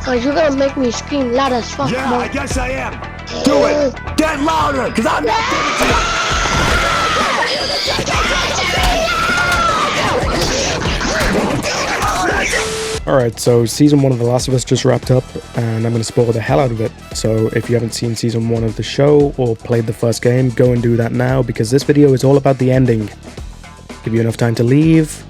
Cause you're gonna make me scream loud as fuck. Yeah, more. I guess I am. Do it! Get louder, cause I'm not giving to you. Alright, so Season 1 of The Last of Us just wrapped up, and I'm going to spoil the hell out of it. So if you haven't seen Season 1 of the show, or played the first game, go and do that now, because this video is all about the ending. Give you enough time to leave,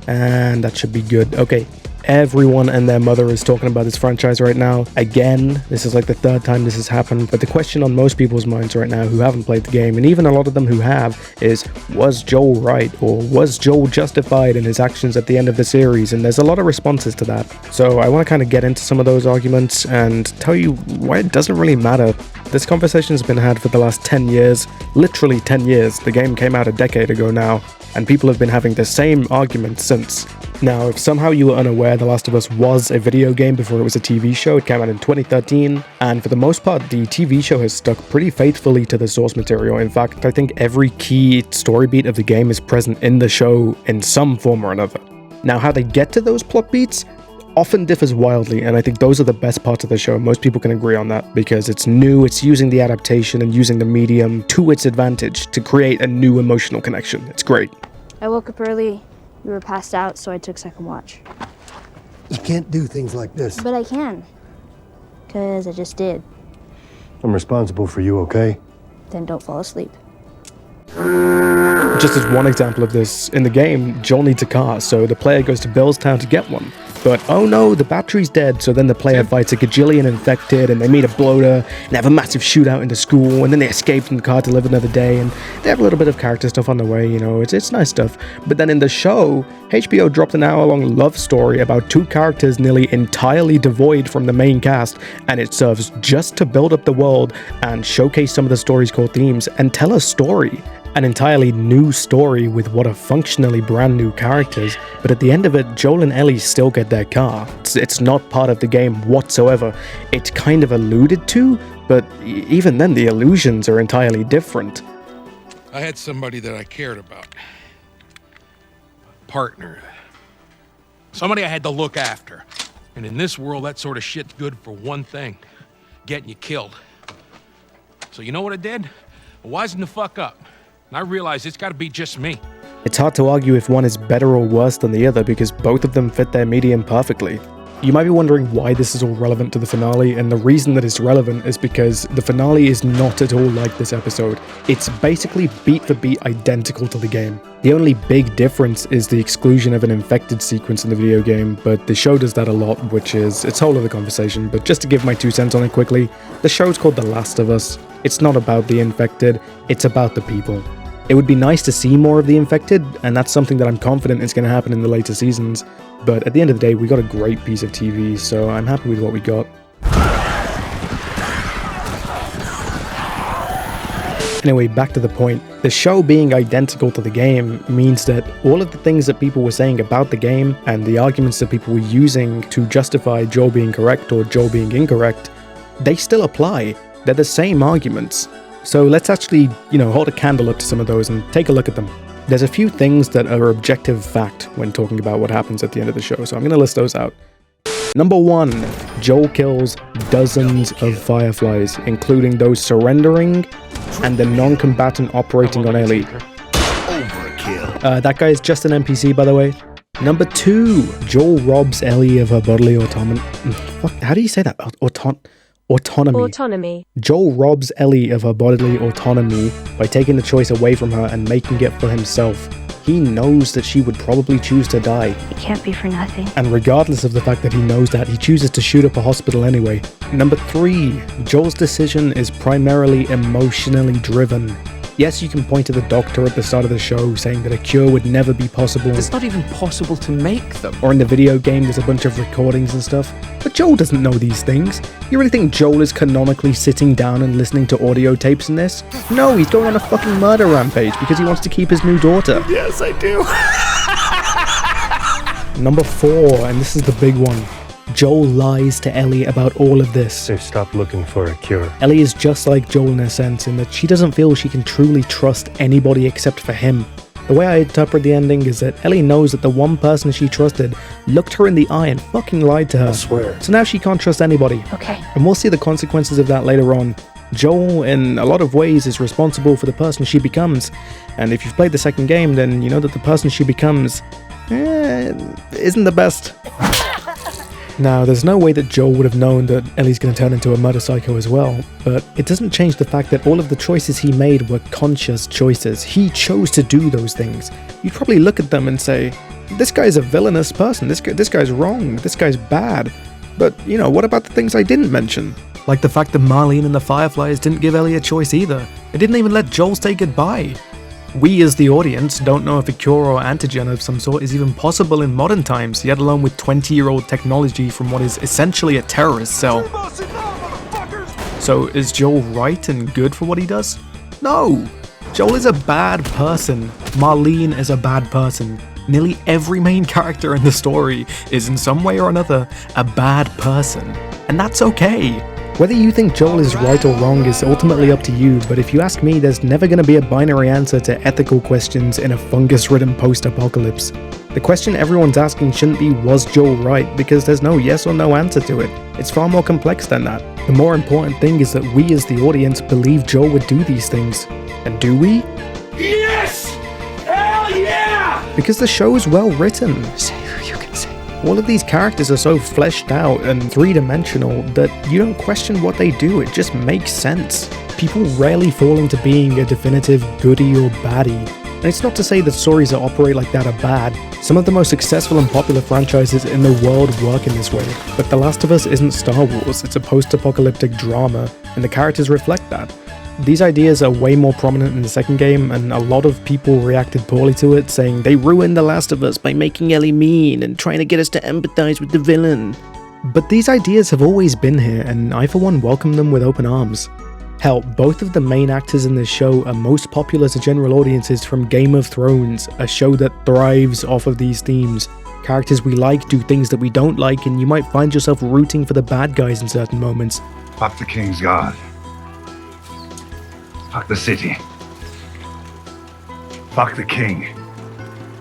and that should be good. Okay, everyone and their mother is talking about this franchise right now. Again, this is like the third time this has happened, but the question on most people's minds right now who haven't played the game, and even a lot of them who have, is, was Joel right, or was Joel justified in his actions at the end of the series? And there's a lot of responses to that. So I want to kind of get into some of those arguments and tell you why it doesn't really matter. This conversation has been had for the last 10 years, literally 10 years. The game came out a decade ago now, and people have been having the same argument since. Now, if somehow you were unaware, The Last of Us was a video game before it was a TV show. It came out in 2013, and for the most part, the TV show has stuck pretty faithfully to the source material. In fact, I think every key story beat of the game is present in the show in some form or another. Now, how they get to those plot beats often differs wildly, and I think those are the best parts of the show. Most people can agree on that, because it's new, it's using the adaptation and using the medium to its advantage to create a new emotional connection. It's great. I woke up early. You were passed out, so I took second watch. You can't do things like this. But I can. Because I just did. I'm responsible for you, okay? Then don't fall asleep. Just as one example of this, in the game, Joel needs a car, so the player goes to Billstown to get one. But oh no, the battery's dead, so then the player fights a gajillion infected, and they meet a bloater, and they have a massive shootout in the school, and then they escape from the car to live another day, and they have a little bit of character stuff on the way, you know, it's nice stuff. But then in the show, HBO dropped an hour-long love story about two characters nearly entirely devoid from the main cast, and it serves just to build up the world and showcase some of the story's core themes and tell a story. An entirely new story with what are functionally brand new characters, but at the end of it, Joel and Ellie still get their car. It's not part of the game whatsoever. It's kind of alluded to, but even then the illusions are entirely different. I had somebody that I cared about. A partner. Somebody I had to look after. And in this world, that sort of shit's good for one thing. Getting you killed. So you know what I did? I wisened the fuck up. And I realized it's gotta be just me. It's hard to argue if one is better or worse than the other because both of them fit their medium perfectly. You might be wondering why this is all relevant to the finale, and the reason that it's relevant is because the finale is not at all like this episode. It's basically beat for beat identical to the game. The only big difference is the exclusion of an infected sequence in the video game, but the show does that a lot, which is its whole other conversation. But just to give my 2 cents on it quickly, the show's called The Last of Us. It's not about the infected, it's about the people. It would be nice to see more of the infected, and that's something that I'm confident is going to happen in the later seasons, but at the end of the day, we got a great piece of TV, so I'm happy with what we got. Anyway, back to the point. The show being identical to the game means that all of the things that people were saying about the game, and the arguments that people were using to justify Joel being correct or Joel being incorrect, they still apply. They're the same arguments. So let's actually, hold a candle up to some of those and take a look at them. There's a few things that are objective fact when talking about what happens at the end of the show, so I'm going to list those out. Number 1, Joel kills dozens of Fireflies, including those surrendering and the non-combatant operating on Ellie. Overkill. That guy is just an NPC, by the way. Number 2, Joel robs Ellie of her bodily autonomy. How do you say that? Autonomy. Joel robs Ellie of her bodily autonomy by taking the choice away from her and making it for himself. He knows that she would probably choose to die. It can't be for nothing. And regardless of the fact that he knows that, he chooses to shoot up a hospital anyway. Number 3, Joel's decision is primarily emotionally driven. Yes, you can point to the doctor at the start of the show saying that a cure would never be possible. It's not even possible to make them. Or in the video game, there's a bunch of recordings and stuff. But Joel doesn't know these things. You really think Joel is canonically sitting down and listening to audio tapes in this? No, he's going on a fucking murder rampage because he wants to keep his new daughter. Yes, I do. Number 4, and this is the big one. Joel lies to Ellie about all of this. They've stopped looking for a cure. Ellie is just like Joel in a sense, in that she doesn't feel she can truly trust anybody except for him. The way I interpret the ending is that Ellie knows that the one person she trusted looked her in the eye and fucking lied to her. I swear. So now she can't trust anybody. Okay. And we'll see the consequences of that later on. Joel, in a lot of ways, is responsible for the person she becomes. And if you've played the second game, then you know that the person she becomes isn't the best. Now, there's no way that Joel would have known that Ellie's going to turn into a murder psycho as well, but it doesn't change the fact that all of the choices he made were conscious choices. He chose to do those things. You'd probably look at them and say, this guy's a villainous person, this guy's wrong, this guy's bad. But, you know, what about the things I didn't mention? Like the fact that Marlene and the Fireflies didn't give Ellie a choice either. It didn't even let Joel say goodbye. We as the audience don't know if a cure or antigen of some sort is even possible in modern times, yet alone with 20-year-old technology from what is essentially a terrorist cell. So is Joel right and good for what he does? No! Joel is a bad person. Marlene is a bad person. Nearly every main character in the story is in some way or another a bad person. And that's okay. Whether you think Joel is right or wrong is ultimately up to you, but if you ask me, there's never going to be a binary answer to ethical questions in a fungus-ridden post-apocalypse. The question everyone's asking shouldn't be, was Joel right, because there's no yes or no answer to it. It's far more complex than that. The more important thing is that we as the audience believe Joel would do these things. And do we? Yes! Hell yeah! Because the show is well written. Say who you can say. All of these characters are so fleshed out and three-dimensional that you don't question what they do, it just makes sense. People rarely fall into being a definitive goodie or baddie. And it's not to say that stories that operate like that are bad. Some of the most successful and popular franchises in the world work in this way. But The Last of Us isn't Star Wars, it's a post-apocalyptic drama, and the characters reflect that. These ideas are way more prominent in the second game, and a lot of people reacted poorly to it, saying they ruined The Last of Us by making Ellie mean and trying to get us to empathize with the villain. But these ideas have always been here, and I for one welcome them with open arms. Hell, both of the main actors in this show are most popular to general audiences from Game of Thrones, a show that thrives off of these themes. Characters we like do things that we don't like, and you might find yourself rooting for the bad guys in certain moments. Fuck the King's Guard. Fuck the city. Fuck the king.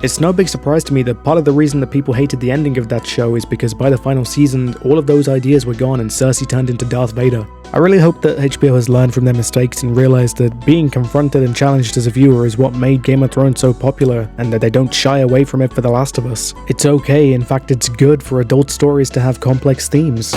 It's no big surprise to me that part of the reason that people hated the ending of that show is because by the final season, all of those ideas were gone and Cersei turned into Darth Vader. I really hope that HBO has learned from their mistakes and realized that being confronted and challenged as a viewer is what made Game of Thrones so popular, and that they don't shy away from it for The Last of Us. It's okay, in fact it's good for adult stories to have complex themes.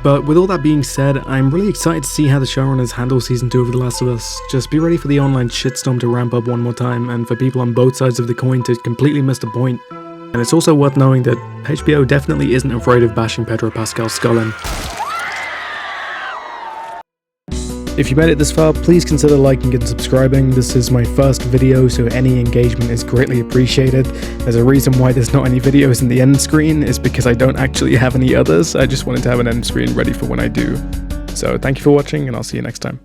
But with all that being said, I'm really excited to see how the showrunners handle Season 2 of The Last of Us. Just be ready for the online shitstorm to ramp up one more time, and for people on both sides of the coin to completely miss the point. And it's also worth knowing that HBO definitely isn't afraid of bashing Pedro Pascal's skull in. If you made it this far, please consider liking and subscribing. This is my first video, so any engagement is greatly appreciated. There's a reason why there's not any videos in the end screen, is because I don't actually have any others. I just wanted to have an end screen ready for when I do. So thank you for watching, and I'll see you next time.